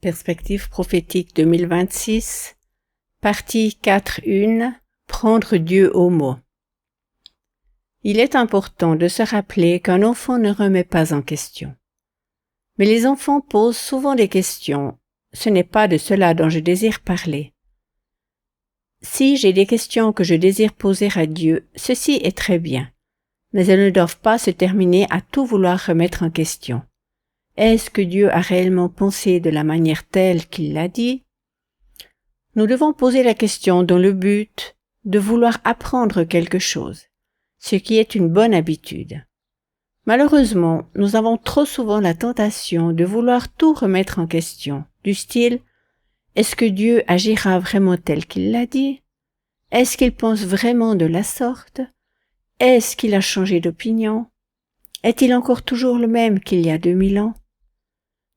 Perspective prophétique 2026, partie 4.1, prendre Dieu au mot. Il est important de se rappeler qu'un enfant ne remet pas en question. Mais les enfants posent souvent des questions. Ce n'est pas de cela dont je désire parler. Si j'ai des questions que je désire poser à Dieu, ceci est très bien. Mais elles ne doivent pas se terminer à tout vouloir remettre en question. Est-ce que Dieu a réellement pensé de la manière telle qu'il l'a dit? Nous devons poser la question dans le but de vouloir apprendre quelque chose, ce qui est une bonne habitude. Malheureusement, nous avons trop souvent la tentation de vouloir tout remettre en question, du style « Est-ce que Dieu agira vraiment tel qu'il l'a dit? Est-ce qu'il pense vraiment de la sorte? Est-ce qu'il a changé d'opinion? Est-il encore toujours le même qu'il y a 2000 ans? »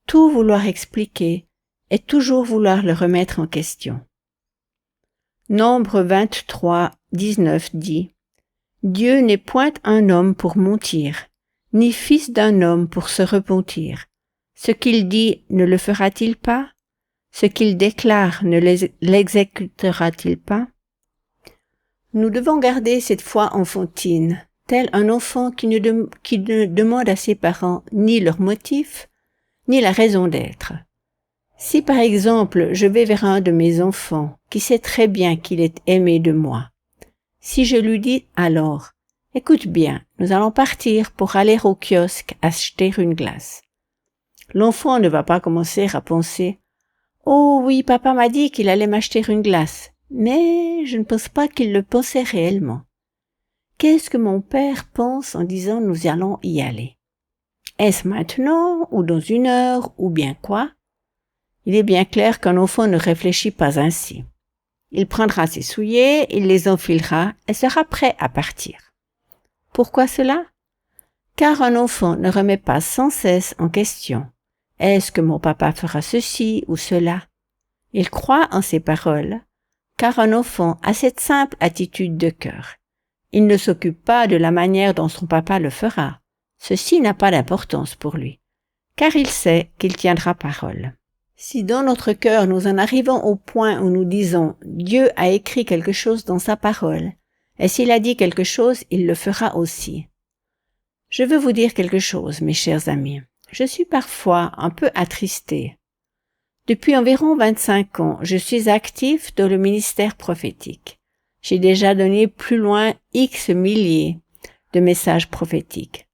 Tout vouloir expliquer et toujours vouloir le remettre en question. Nombre 23, 19 dit « Dieu n'est point un homme pour mentir, ni fils d'un homme pour se repentir. Ce qu'il dit ne le fera-t-il pas? Ce qu'il déclare ne l'exécutera-t-il pas? » Nous devons garder cette foi enfantine, tel un enfant qui ne demande à ses parents ni leur motif, ni la raison d'être. Si par exemple je vais vers un de mes enfants qui sait très bien qu'il est aimé de moi, si je lui dis alors « Écoute bien, nous allons partir pour aller au kiosque acheter une glace », l'enfant ne va pas commencer à penser « Oh oui, papa m'a dit qu'il allait m'acheter une glace, mais je ne pense pas qu'il le pensait réellement. Qu'est-ce que mon père pense en disant nous allons y aller? Est-ce maintenant ou dans 1 heure ou bien quoi? » Il est bien clair qu'un enfant ne réfléchit pas ainsi. Il prendra ses souliers, il les enfilera et sera prêt à partir. Pourquoi cela? Car un enfant ne remet pas sans cesse en question. Est-ce que mon papa fera ceci ou cela? Il croit en ses paroles, car un enfant a cette simple attitude de cœur. Il ne s'occupe pas de la manière dont son papa le fera. Ceci n'a pas d'importance pour lui, car il sait qu'il tiendra parole. Si dans notre cœur nous en arrivons au point où nous disons « Dieu a écrit quelque chose dans sa parole, et s'il a dit quelque chose, il le fera aussi ». Je veux vous dire quelque chose, mes chers amis. Je suis parfois un peu attristée. Depuis environ 25 ans, je suis actif dans le ministère prophétique. J'ai déjà donné plus loin X milliers de messages prophétiques.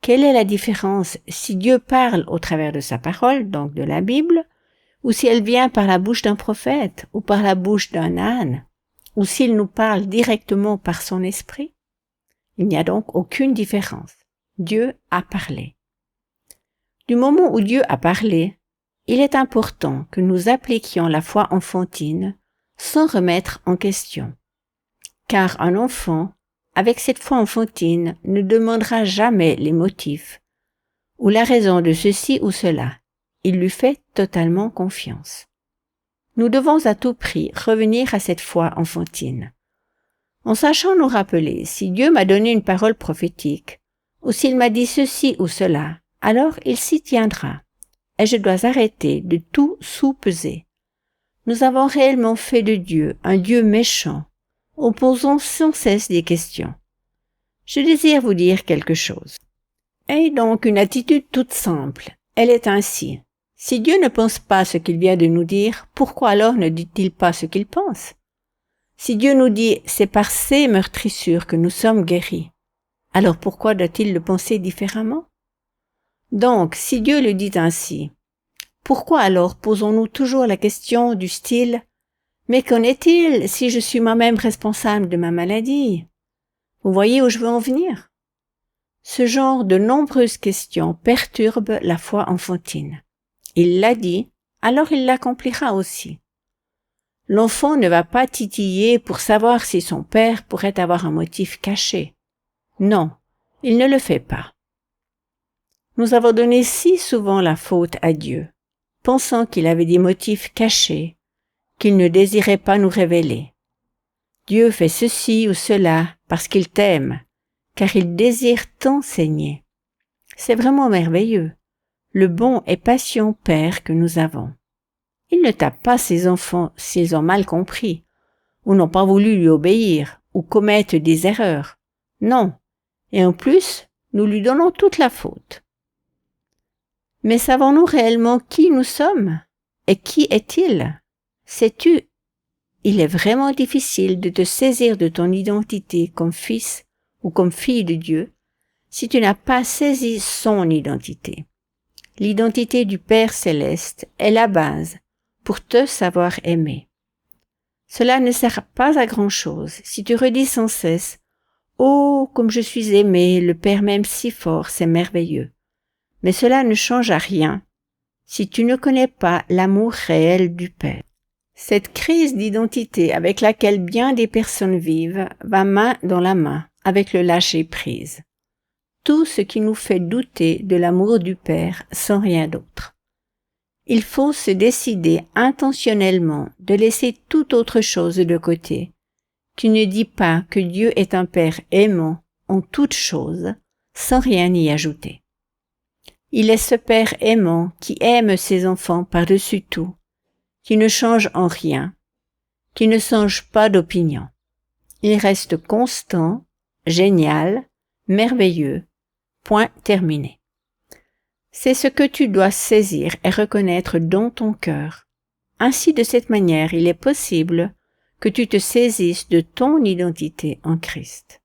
Quelle est la différence si Dieu parle au travers de sa parole, donc de la Bible, ou si elle vient par la bouche d'un prophète, ou par la bouche d'un âne, ou s'il nous parle directement par son esprit? Il n'y a donc aucune différence. Dieu a parlé. Du moment où Dieu a parlé, il est important que nous appliquions la foi enfantine sans remettre en question. Car un enfant, avec cette foi enfantine, ne demandera jamais les motifs ou la raison de ceci ou cela. Il lui fait totalement confiance. Nous devons à tout prix revenir à cette foi enfantine. En sachant nous rappeler, si Dieu m'a donné une parole prophétique, ou s'il m'a dit ceci ou cela, alors il s'y tiendra, et je dois arrêter de tout sous-peser. Nous avons réellement fait de Dieu un Dieu méchant, en posant sans cesse des questions. Je désire vous dire quelque chose. Ayez donc une attitude toute simple. Elle est ainsi. Si Dieu ne pense pas ce qu'il vient de nous dire, pourquoi alors ne dit-il pas ce qu'il pense? Si Dieu nous dit « c'est par ces meurtrissures que nous sommes guéris », alors pourquoi doit-il le penser différemment? Donc, si Dieu le dit ainsi, pourquoi alors posons-nous toujours la question du style « mais qu'en est-il si je suis moi-même responsable de ma maladie ?» Vous voyez où je veux en venir? Ce genre de nombreuses questions perturbent la foi enfantine. Il l'a dit, alors il l'accomplira aussi. L'enfant ne va pas titiller pour savoir si son père pourrait avoir un motif caché. Non, il ne le fait pas. Nous avons donné si souvent la faute à Dieu, pensant qu'il avait des motifs cachés, qu'il ne désirait pas nous révéler. Dieu fait ceci ou cela parce qu'il t'aime, car il désire t'enseigner. C'est vraiment merveilleux, le bon et patient Père que nous avons. Il ne tape pas ses enfants s'ils ont mal compris, ou n'ont pas voulu lui obéir, ou commettent des erreurs. Non. Et en plus, nous lui donnons toute la faute. Mais savons-nous réellement qui nous sommes? Et qui est-il? Sais-tu, il est vraiment difficile de te saisir de ton identité comme fils ou comme fille de Dieu si tu n'as pas saisi son identité. L'identité du Père céleste est la base pour te savoir aimer. Cela ne sert pas à grand-chose si tu redis sans cesse « Oh, comme je suis aimé, le Père m'aime si fort, c'est merveilleux ». Mais cela ne change à rien si tu ne connais pas l'amour réel du Père. Cette crise d'identité avec laquelle bien des personnes vivent va main dans la main avec le lâcher-prise. Tout ce qui nous fait douter de l'amour du Père sans rien d'autre. Il faut se décider intentionnellement de laisser toute autre chose de côté. Tu ne dis pas que Dieu est un Père aimant en toutes choses, sans rien y ajouter. Il est ce Père aimant qui aime ses enfants par-dessus tout, qui ne change en rien, qui ne change pas d'opinion. Il reste constant, génial, merveilleux, point terminé. C'est ce que tu dois saisir et reconnaître dans ton cœur. Ainsi, de cette manière, il est possible que tu te saisisses de ton identité en Christ.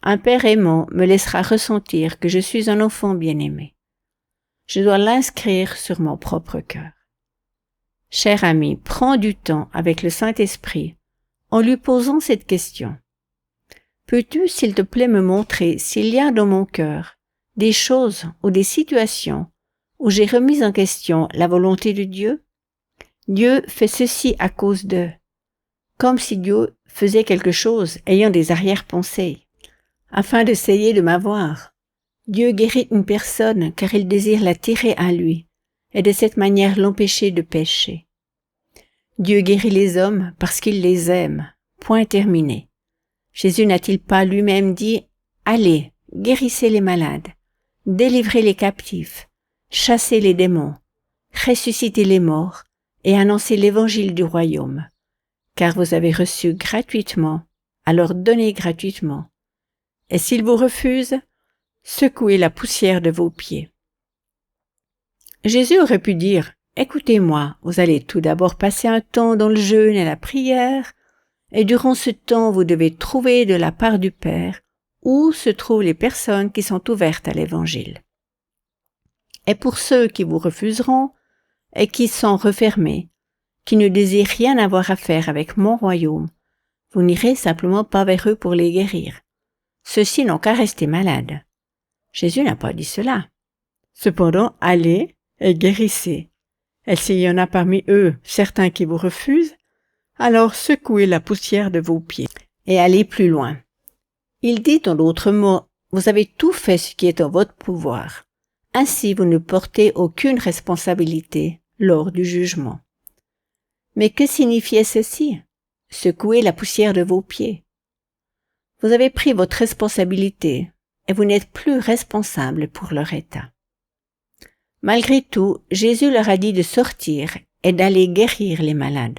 Un Père aimant me laissera ressentir que je suis un enfant bien-aimé. Je dois l'inscrire sur mon propre cœur. Cher ami, prends du temps avec le Saint-Esprit en lui posant cette question. Peux-tu, s'il te plaît, me montrer s'il y a dans mon cœur des choses ou des situations où j'ai remis en question la volonté de Dieu? Dieu fait ceci à cause de, comme si Dieu faisait quelque chose ayant des arrière-pensées, afin d'essayer de m'avoir. Dieu guérit une personne car il désire l'attirer à lui et de cette manière l'empêcher de pécher. Dieu guérit les hommes parce qu'il les aime. Point terminé. Jésus n'a-t-il pas lui-même dit « Allez, guérissez les malades, délivrez les captifs, chassez les démons, ressuscitez les morts et annoncez l'évangile du royaume. Car vous avez reçu gratuitement, alors donnez gratuitement. Et s'ils vous refusent, secouez la poussière de vos pieds. » Jésus aurait pu dire « Écoutez-moi, vous allez tout d'abord passer un temps dans le jeûne et la prière, et durant ce temps, vous devez trouver de la part du Père où se trouvent les personnes qui sont ouvertes à l'Évangile. Et pour ceux qui vous refuseront et qui sont refermés, qui ne désirent rien avoir à faire avec mon royaume, vous n'irez simplement pas vers eux pour les guérir. Ceux-ci n'ont qu'à rester malades. » Jésus n'a pas dit cela. Cependant, allez et guérissez. Et s'il y en a parmi eux certains qui vous refusent, alors secouez la poussière de vos pieds et allez plus loin. Il dit en d'autres mots, vous avez tout fait ce qui est en votre pouvoir. Ainsi vous ne portez aucune responsabilité lors du jugement. Mais que signifiait ceci? Secouez la poussière de vos pieds. Vous avez pris votre responsabilité et vous n'êtes plus responsable pour leur état. Malgré tout, Jésus leur a dit de sortir et d'aller guérir les malades.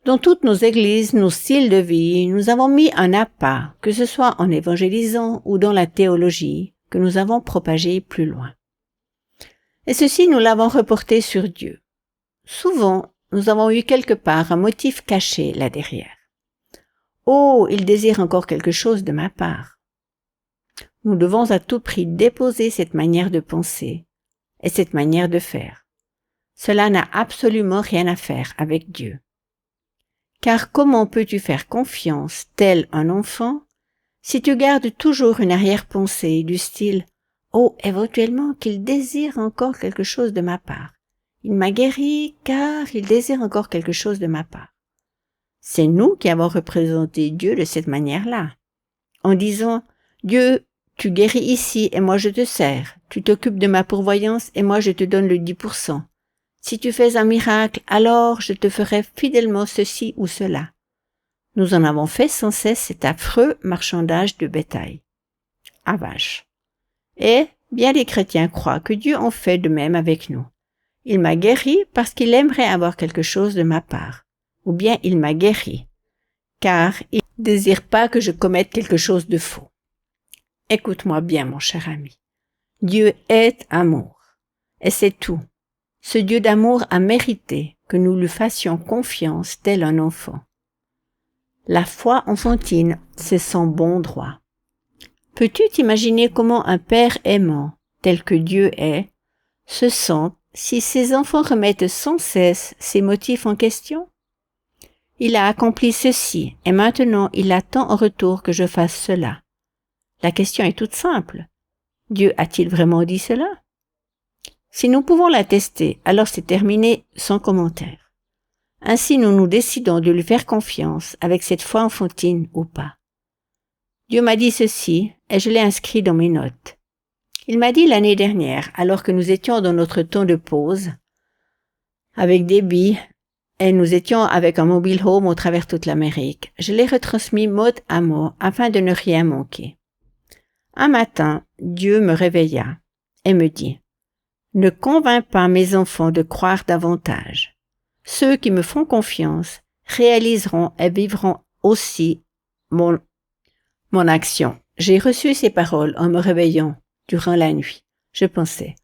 Dans toutes nos églises, nos styles de vie, nous avons mis un appât, que ce soit en évangélisant ou dans la théologie, que nous avons propagé plus loin. Et ceci, nous l'avons reporté sur Dieu. Souvent, nous avons eu quelque part un motif caché là derrière. Oh, il désire encore quelque chose de ma part. Nous devons à tout prix déposer cette manière de penser et cette manière de faire. Cela n'a absolument rien à faire avec Dieu. Car comment peux-tu faire confiance, tel un enfant, si tu gardes toujours une arrière-pensée du style « Oh, éventuellement qu'il désire encore quelque chose de ma part. Il m'a guéri car il désire encore quelque chose de ma part. » C'est nous qui avons représenté Dieu de cette manière-là, en disant « Dieu, tu guéris ici et moi je te sers. Tu t'occupes de ma pourvoyance et moi je te donne le 10%. Si tu fais un miracle, alors je te ferai fidèlement ceci ou cela. » Nous en avons fait sans cesse cet affreux marchandage de bétail. À vache. Et bien des chrétiens croient que Dieu en fait de même avec nous. Il m'a guéri parce qu'il aimerait avoir quelque chose de ma part. Ou bien il m'a guéri, car il ne désire pas que je commette quelque chose de faux. Écoute-moi bien, mon cher ami. Dieu est amour. Et c'est tout. Ce Dieu d'amour a mérité que nous lui fassions confiance tel un enfant. La foi enfantine, c'est son bon droit. Peux-tu t'imaginer comment un père aimant, tel que Dieu est, se sent si ses enfants remettent sans cesse ses motifs en question? Il a accompli ceci, et maintenant il attend en retour que je fasse cela. La question est toute simple. Dieu a-t-il vraiment dit cela? Si nous pouvons l'attester, alors c'est terminé sans commentaire. Ainsi nous nous décidons de lui faire confiance avec cette foi enfantine ou pas. Dieu m'a dit ceci, et je l'ai inscrit dans mes notes. Il m'a dit l'année dernière, alors que nous étions dans notre temps de pause, avec Debbie, et nous étions avec un mobile home au travers toute l'Amérique. Je l'ai retransmis mot à mot afin de ne rien manquer. Un matin, Dieu me réveilla et me dit « Ne convainc pas mes enfants de croire davantage. Ceux qui me font confiance réaliseront et vivront aussi mon action. » J'ai reçu ces paroles en me réveillant durant la nuit. Je pensais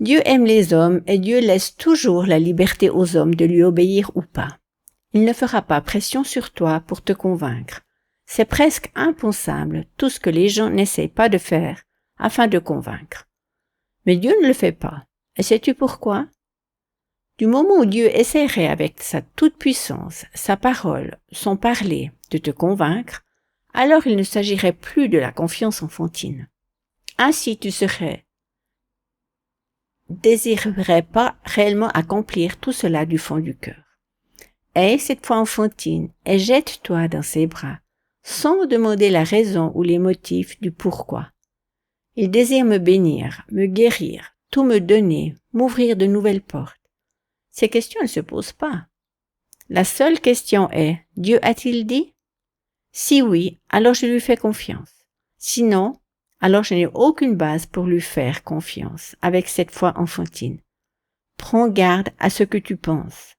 Dieu aime les hommes et Dieu laisse toujours la liberté aux hommes de lui obéir ou pas. Il ne fera pas pression sur toi pour te convaincre. C'est presque impensable tout ce que les gens n'essayent pas de faire afin de convaincre. Mais Dieu ne le fait pas. Et sais-tu pourquoi? Du moment où Dieu essaierait avec sa toute-puissance, sa parole, son parler, de te convaincre, alors il ne s'agirait plus de la confiance enfantine. Ainsi tu désirerais pas réellement accomplir tout cela du fond du cœur. Aie cette foi enfantine et jette-toi dans ses bras, sans demander la raison ou les motifs du pourquoi. Il désire me bénir, me guérir, tout me donner, m'ouvrir de nouvelles portes. Ces questions ne se posent pas. La seule question est, Dieu a-t-il dit? Si oui, alors je lui fais confiance. Sinon, alors je n'ai aucune base pour lui faire confiance avec cette foi enfantine. Prends garde à ce que tu penses.